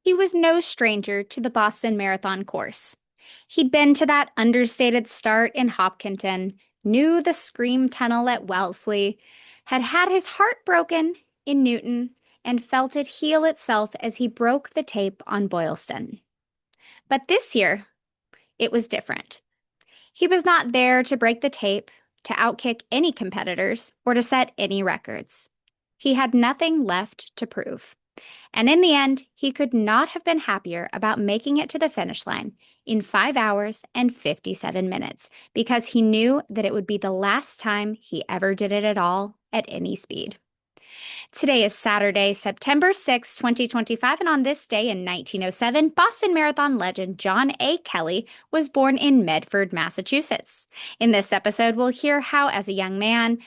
He was no stranger to the Boston Marathon course. He'd been to that understated start in Hopkinton, knew the Scream Tunnel at Wellesley, had had his heart broken in Newton, and felt it heal itself as he broke the tape on Boylston. But this year, it was different. He was not there to break the tape, to outkick any competitors, or to set any records. He had nothing left to prove. And in the end, he could not have been happier about making it to the finish line in 5 hours and 57 minutes because he knew that it would be the last time he ever did it at all at any speed. Today is Saturday, September 6, 2025, and on this day in 1907, Boston Marathon legend John A. Kelley was born in Medford, Massachusetts. In this episode, we'll hear how, as a young man,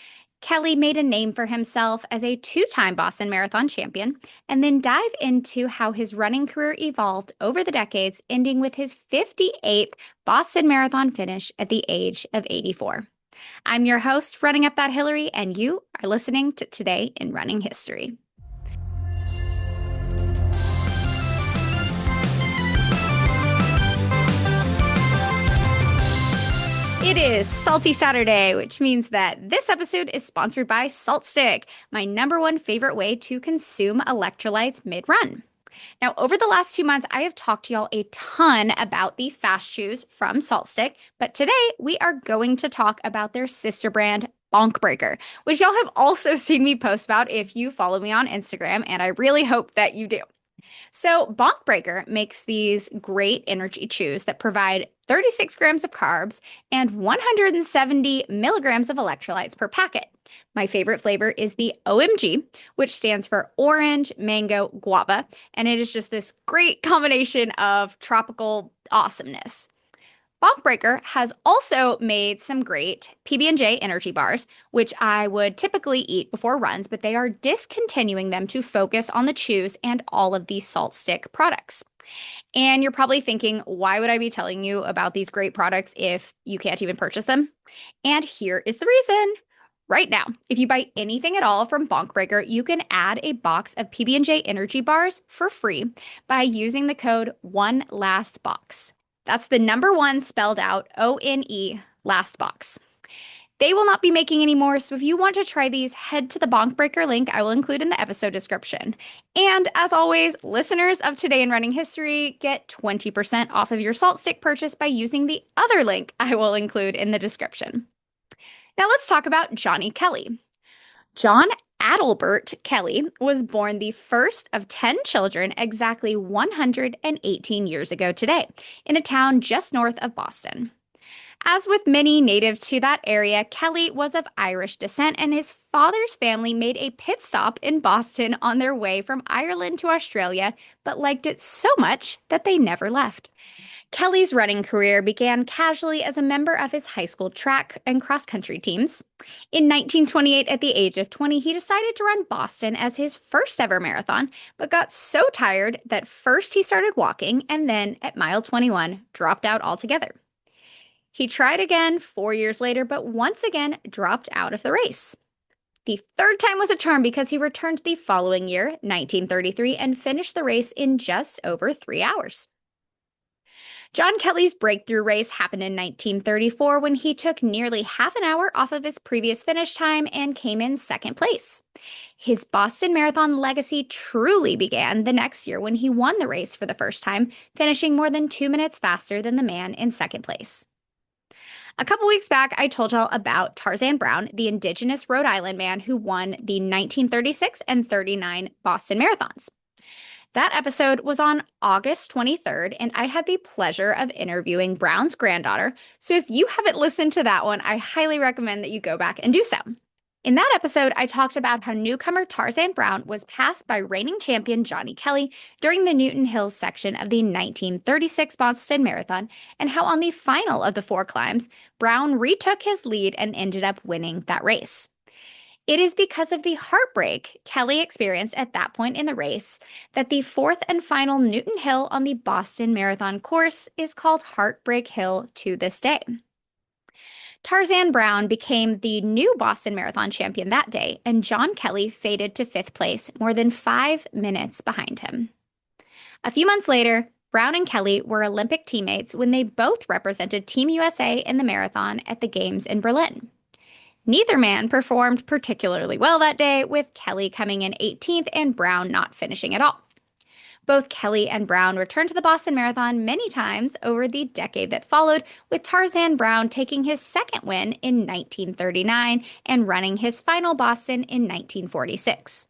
Kelley made a name for himself as a two-time Boston Marathon champion, and then dive into how his running career evolved over the decades, ending with his 58th Boston Marathon finish at the age of 84. I'm your host, Running Up That Hillary, and you are listening to Today in Running History. It is Salty Saturday, which means that this episode is sponsored by Salt Stick, my number one favorite way to consume electrolytes mid-run. Now, over the last 2 months, I have talked to y'all a ton about the fast chews from Salt Stick, but today we are going to talk about their sister brand, Bonk Breaker, which y'all have also seen me post about if you follow me on Instagram, and I really hope that you do. So, Bonk Breaker makes these great energy chews that provide 36 grams of carbs and 170 milligrams of electrolytes per packet. My favorite flavor is the OMG, which stands for orange, mango, guava, and it is just this great combination of tropical awesomeness. Bonk Breaker has also made some great PB&J energy bars, which I would typically eat before runs, but they are discontinuing them to focus on the chews and all of these Salt Stick products. And you're probably thinking, why would I be telling you about these great products if you can't even purchase them? And here is the reason. Right now, if you buy anything at all from Bonk Breaker, you can add a box of PB&J energy bars for free by using the code ONELASTBOX. That's the number one spelled out, ONE, last box. They will not be making any more, so if you want to try these, head to the Bonk Breaker link I will include in the episode description. And as always, listeners of Today in Running History get 20% off of your Salt Stick purchase by using the other link I will include in the description. Now let's talk about John A. Kelley. John Adelbert Kelley was born the first of 10 children exactly 118 years ago today in a town just north of Boston. As with many native to that area, Kelley was of Irish descent, and his father's family made a pit stop in Boston on their way from Ireland to Australia, but liked it so much that they never left. Kelley's running career began casually as a member of his high school track and cross-country teams. In 1928, at the age of 20, he decided to run Boston as his first ever marathon, but got so tired that first he started walking and then, at mile 21, dropped out altogether. He tried again 4 years later, but once again dropped out of the race. The third time was a charm because he returned the following year, 1933, and finished the race in just over 3 hours. John Kelley's breakthrough race happened in 1934 when he took nearly half an hour off of his previous finish time and came in second place. His Boston Marathon legacy truly began the next year when he won the race for the first time, finishing more than 2 minutes faster than the man in second place. A couple weeks back, I told y'all about Tarzan Brown, the indigenous Rhode Island man who won the 1936 and 39 Boston Marathons. That episode was on August 23rd, and I had the pleasure of interviewing Brown's granddaughter. So if you haven't listened to that one, I highly recommend that you go back and do so. In that episode, I talked about how newcomer Tarzan Brown was passed by reigning champion John A. Kelley during the Newton Hills section of the 1936 Boston Marathon, and how on the final of the 4 climbs, Brown retook his lead and ended up winning that race. It is because of the heartbreak Kelley experienced at that point in the race that the 4th and final Newton Hill on the Boston Marathon course is called Heartbreak Hill to this day. Tarzan Brown became the new Boston Marathon champion that day, and John Kelley faded to 5th place, more than 5 minutes behind him. A few months later, Brown and Kelley were Olympic teammates when they both represented Team USA in the marathon at the Games in Berlin. Neither man performed particularly well that day, with Kelley coming in 18th and Brown not finishing at all. Both Kelley and Brown returned to the Boston Marathon many times over the decade that followed, with Tarzan Brown taking his second win in 1939 and running his final Boston in 1946.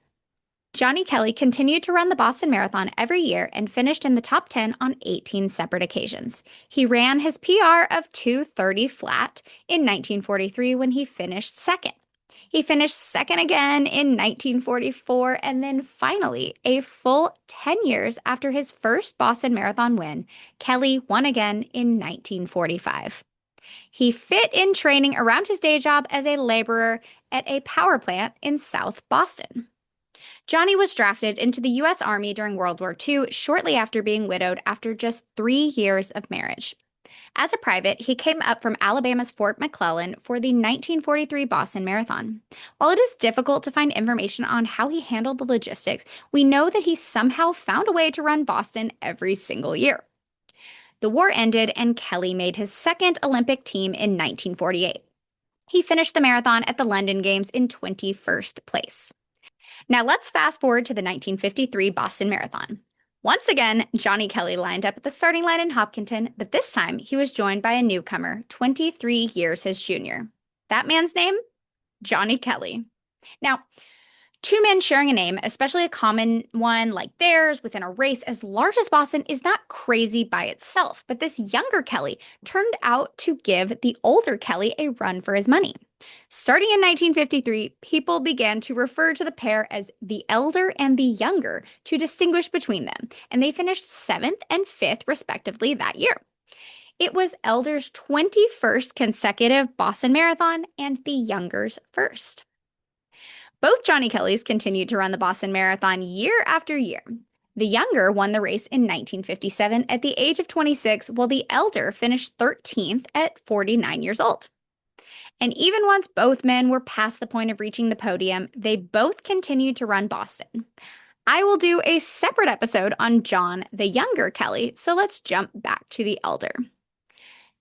John A Kelley continued to run the Boston Marathon every year and finished in the top 10 on 18 separate occasions. He ran his PR of 2:30 flat in 1943 when he finished second. He finished second again in 1944, and then finally, a full 10 years after his first Boston Marathon win, Kelley won again in 1945. He fit in training around his day job as a laborer at a power plant in South Boston. Johnny was drafted into the U.S. Army during World War II shortly after being widowed after just 3 years of marriage. As a private, he came up from Alabama's Fort McClellan for the 1943 Boston Marathon. While it is difficult to find information on how he handled the logistics, we know that he somehow found a way to run Boston every single year. The war ended, and Kelley made his second Olympic team in 1948. He finished the marathon at the London Games in 21st place. Now let's fast forward to the 1953 Boston Marathon. Once again, John A Kelley lined up at the starting line in Hopkinton, but this time he was joined by a newcomer, 23 years his junior. That man's name? John A Kelley. Now, two men sharing a name, especially a common one like theirs within a race as large as Boston, is not crazy by itself, but this younger Kelley turned out to give the older Kelley a run for his money. Starting in 1953, people began to refer to the pair as the elder and the younger to distinguish between them, and they finished 7th and 5th respectively that year. It was Elder's 21st consecutive Boston Marathon and the younger's first. Both John A Kelleys continued to run the Boston Marathon year after year. The younger won the race in 1957 at the age of 26, while the elder finished 13th at 49 years old. And even once both men were past the point of reaching the podium, they both continued to run Boston. I will do a separate episode on John, the younger Kelley, so let's jump back to the elder.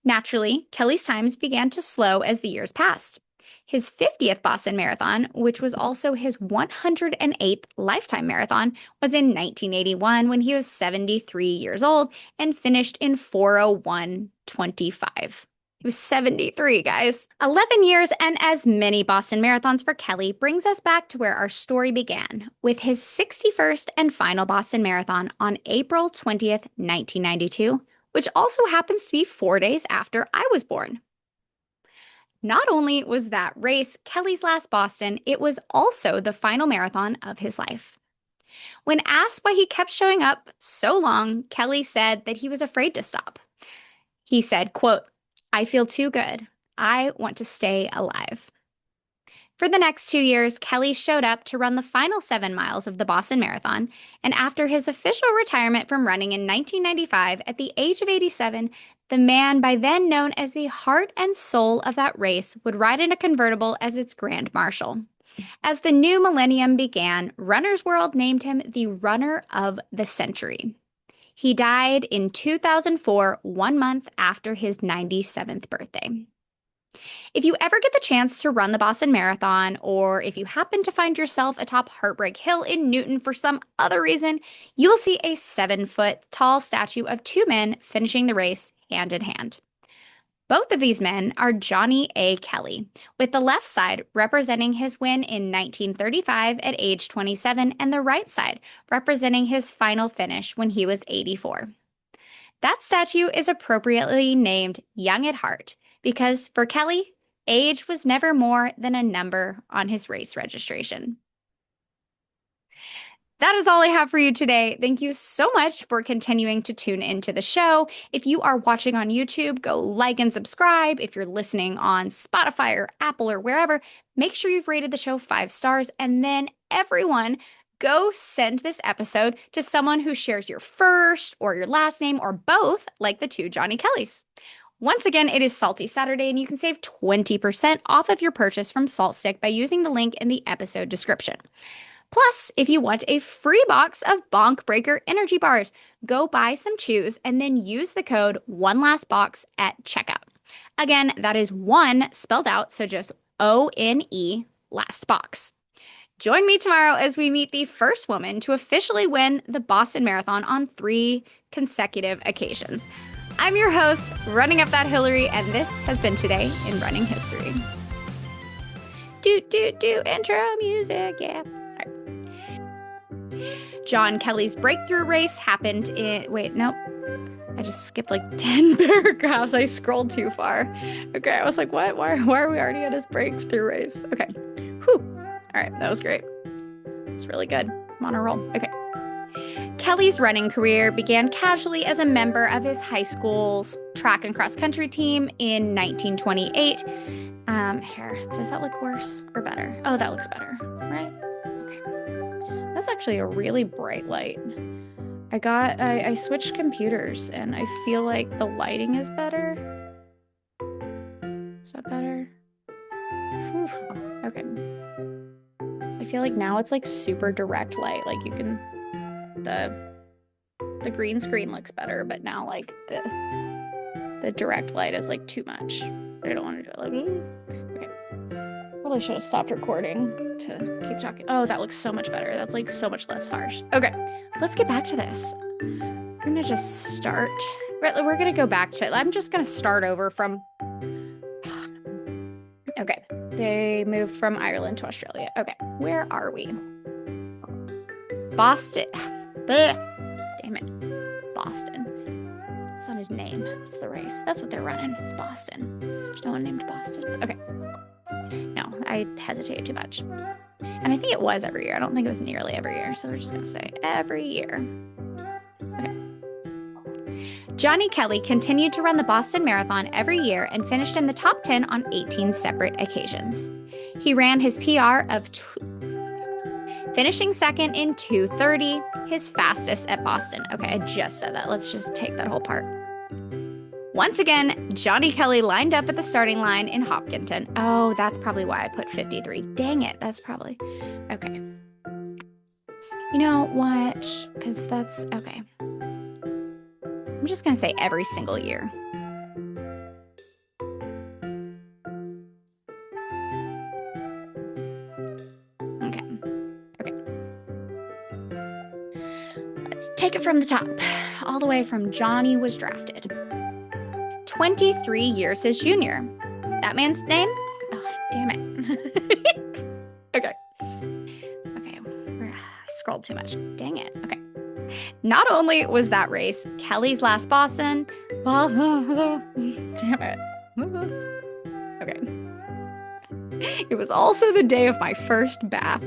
Naturally, Kelley's times began to slow as the years passed. His 50th Boston Marathon, which was also his 108th lifetime marathon, was in 1981 when he was 73 years old and finished in 4:01:25. He was 73, guys. 11 years and as many Boston Marathons for Kelley brings us back to where our story began, with his 61st and final Boston Marathon on April 20th, 1992, which also happens to be 4 days after I was born. Not only was that race Kelley's last Boston, it was also the final marathon of his life. When asked why he kept showing up so long, Kelley said that he was afraid to stop. He said, quote, "I feel too good. I want to stay alive." For the next 2 years, Kelley showed up to run the final 7 miles of the Boston Marathon, and after his official retirement from running in 1995 at the age of 87, the man by then known as the heart and soul of that race would ride in a convertible as its Grand Marshal. As the new millennium began, Runner's World named him the Runner of the Century. He died in 2004, 1 month after his 97th birthday. If you ever get the chance to run the Boston Marathon, or if you happen to find yourself atop Heartbreak Hill in Newton for some other reason, you will see a 7-foot tall statue of 2 men finishing the race hand in hand. Both of these men are Johnny A. Kelley, with the left side representing his win in 1935 at age 27 and the right side representing his final finish when he was 84. That statue is appropriately named Young at Heart because for Kelley, age was never more than a number on his race registration. That is all I have for you today. Thank you so much for continuing to tune into the show. If you are watching on YouTube, go like and subscribe. If you're listening on Spotify or Apple or wherever, make sure you've rated the show 5 stars. And then everyone, go send this episode to someone who shares your first or your last name or both, like the 2 John A Kelleys. Once again, it is Salty Saturday, and you can save 20% off of your purchase from Salt Stick by using the link in the episode description. Plus, if you want a free box of Bonk Breaker energy bars, go buy some chews and then use the code ONELASTBOX at checkout. Again, that is one spelled out, so just ONE last box. Join me tomorrow as we meet the first woman to officially win the Boston Marathon on 3 consecutive occasions. I'm your host, Running Up That Hillary, and this has been Today in Running History. Intro music, yeah. All right. John Kelley's breakthrough race happened in, wait, nope. I just skipped like 10 paragraphs. I scrolled too far. Okay, I was like, what? Why are we already at his breakthrough race? Okay. Whew. All right, that was great. It's really good. I'm on a roll. Okay. Kelley's running career began casually as a member of his high school's track and cross country team in 1928. Here, does that look worse or better? Oh, that looks better, right? Okay. That's actually a really bright light. I switched computers and I feel like the lighting is better. Is that better? Whew. Okay. I feel like now it's like super direct light. Like you can, the green screen looks better, but now like the direct light is like too much. I don't want to do it like, okay. Probably should have stopped recording to keep talking. Oh, that looks so much better. That's like so much less harsh. Okay, let's get back to this. I'm gonna just start. We're gonna go back to, I'm just gonna start over from, okay. They moved from Ireland to Australia. Okay, where are we? Boston. Damn it. Boston. It's not his name. It's the race. That's what they're running. It's Boston. There's no one named Boston. Okay. No, I hesitated too much. And I think it was every year. I don't think it was nearly every year. So we're just going to say every year. Okay. John A Kelley continued to run the Boston Marathon every year and finished in the top 10 on 18 separate occasions. He ran his PR of finishing second in 2:30, his fastest at Boston. Okay, I just said that. Let's just take that whole part. Once again, John A Kelley lined up at the starting line in Hopkinton. Oh, that's probably why I put 53. Dang it, that's probably... Okay. You know what? Because that's... Okay. I'm just going to say every single year. Okay. Let's take it from the top. All the way from Johnny was drafted. 23 years his junior. That man's name? Oh, damn it. Okay. I scrolled too much. Dang it. Okay. Not only was that race Kelley's last Boston. Damn it. Okay. It was also the day of my first bath.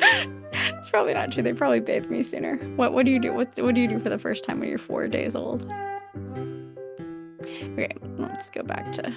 It's probably not true. They probably bathed me sooner. What do you do? What do you do for the first time when you're 4 days old? Okay, let's go back to